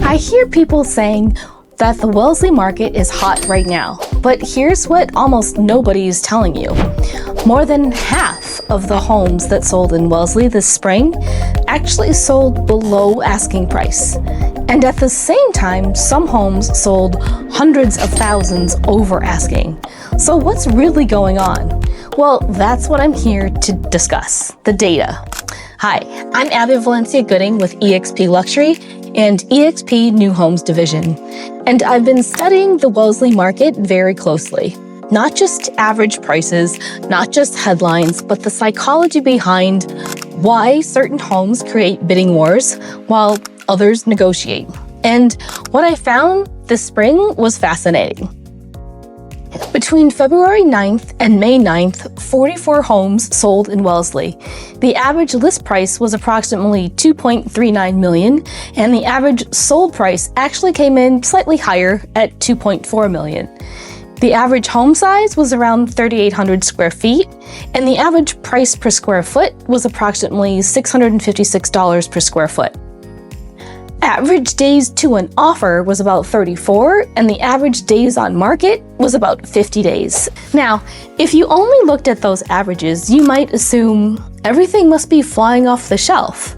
I hear people saying that the Wellesley market is hot right now, but here's what almost nobody is telling you. More than half of the homes that sold in Wellesley this spring actually sold below asking price. And at the same time, some homes sold hundreds of thousands over asking. So what's really going on? Well, that's what I'm here to discuss, the data. Hi, I'm Abby of Valencia-Gooding with eXp Luxury and eXp New Homes Division. And I've been studying the Wellesley market very closely. Not just average prices, not just headlines, but the psychology behind why certain homes create bidding wars while others negotiate. And what I found this spring was fascinating. Between February 9th and May 9th, 44 homes sold in Wellesley. The average list price was approximately $2.39 million, and the average sold price actually came in slightly higher at $2.4 million. The average home size was around 3,800 square feet, and the average price per square foot was approximately $656 per square foot. Average days to an offer was about 34, and the average days on market was about 50 days. Now, if you only looked at those averages, you might assume everything must be flying off the shelf.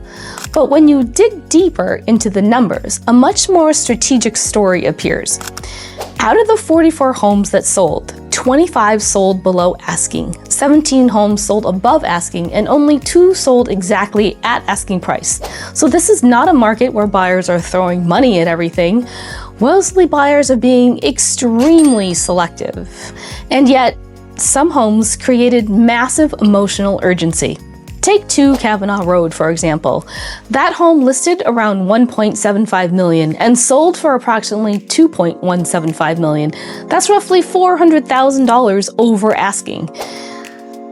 But when you dig deeper into the numbers, a much more strategic story appears. Out of the 44 homes that sold, 25 sold below asking, 17 homes sold above asking, and only 2 sold exactly at asking price. So this is not a market where buyers are throwing money at everything. Wellesley buyers are being extremely selective. And yet, some homes created massive emotional urgency. Take 2 Kavanaugh Road, for example. That home listed around $1.75 million and sold for approximately $2.175 million. That's roughly $400,000 over asking.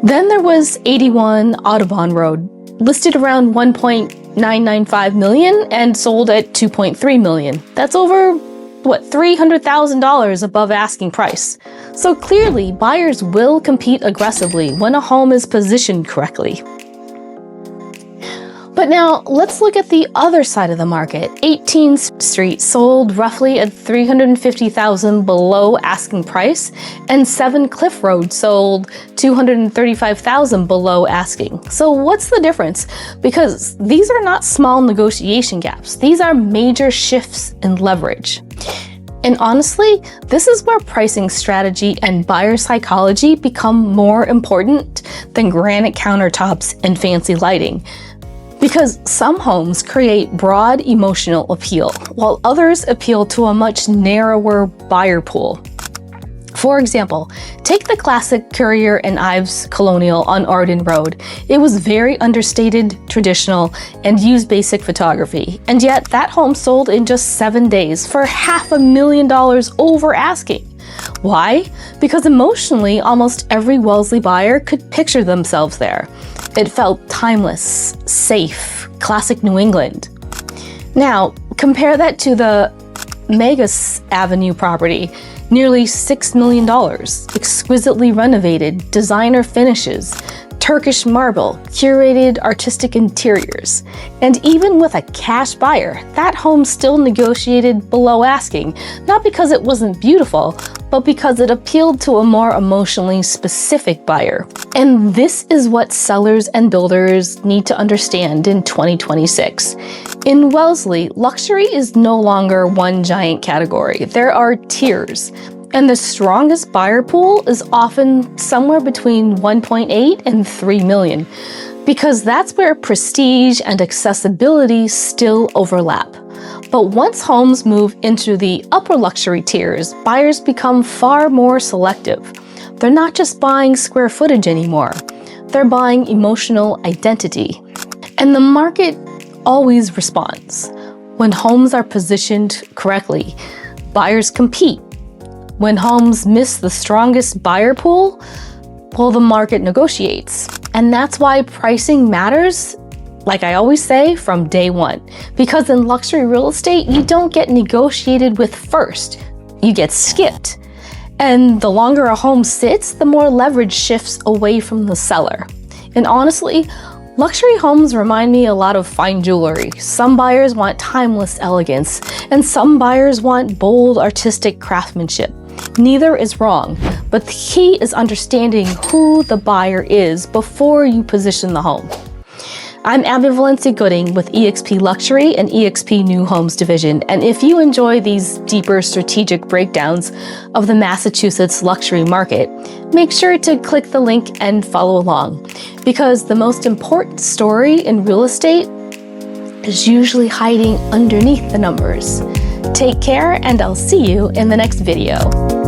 Then there was 81 Audubon Road, listed around $1.995 million and sold at $2.3 million. That's over $300,000 above asking price. So clearly, buyers will compete aggressively when a home is positioned correctly. But now let's look at the other side of the market. 18th Street sold roughly at $350,000 below asking price, and 7 Cliff Road sold $235,000 below asking. So what's the difference? Because these are not small negotiation gaps. These are major shifts in leverage. And honestly, this is where pricing strategy and buyer psychology become more important than granite countertops and fancy lighting. Because some homes create broad emotional appeal, while others appeal to a much narrower buyer pool. For example, take the classic Currier and Ives Colonial on Arden Road. It was very understated, traditional, and used basic photography. And yet that home sold in just 7 days for $500,000 over asking. Why? Because emotionally, almost every Wellesley buyer could picture themselves there. It felt timeless, safe, classic New England. Now, compare that to the Megas Avenue property, nearly $6 million, exquisitely renovated, designer finishes, Turkish marble, curated artistic interiors. And even with a cash buyer, that home still negotiated below asking, not because it wasn't beautiful, but because it appealed to a more emotionally specific buyer. And this is what sellers and builders need to understand in 2026. In Wellesley, luxury is no longer one giant category. There are tiers. And the strongest buyer pool is often somewhere between 1.8 and 3 million, because that's where prestige and accessibility still overlap. But once homes move into the upper luxury tiers, buyers become far more selective. They're not just buying square footage anymore. They're buying emotional identity. And the market always responds. When homes are positioned correctly, buyers compete. When homes miss the strongest buyer pool, well, the market negotiates. And that's why pricing matters, like I always say, from day one. Because in luxury real estate, you don't get negotiated with first, you get skipped. And the longer a home sits, the more leverage shifts away from the seller. And honestly, Luxury homes remind me a lot of fine jewelry. Some buyers want timeless elegance, and some buyers want bold, artistic craftsmanship. Neither is wrong, but the key is understanding who the buyer is before you position the home. I'm Abby Valencia-Gooding with eXp Luxury and eXp New Homes Division, and if you enjoy these deeper strategic breakdowns of the Massachusetts luxury market, make sure to click the link and follow along, because the most important story in real estate is usually hiding underneath the numbers. Take care, and I'll see you in the next video.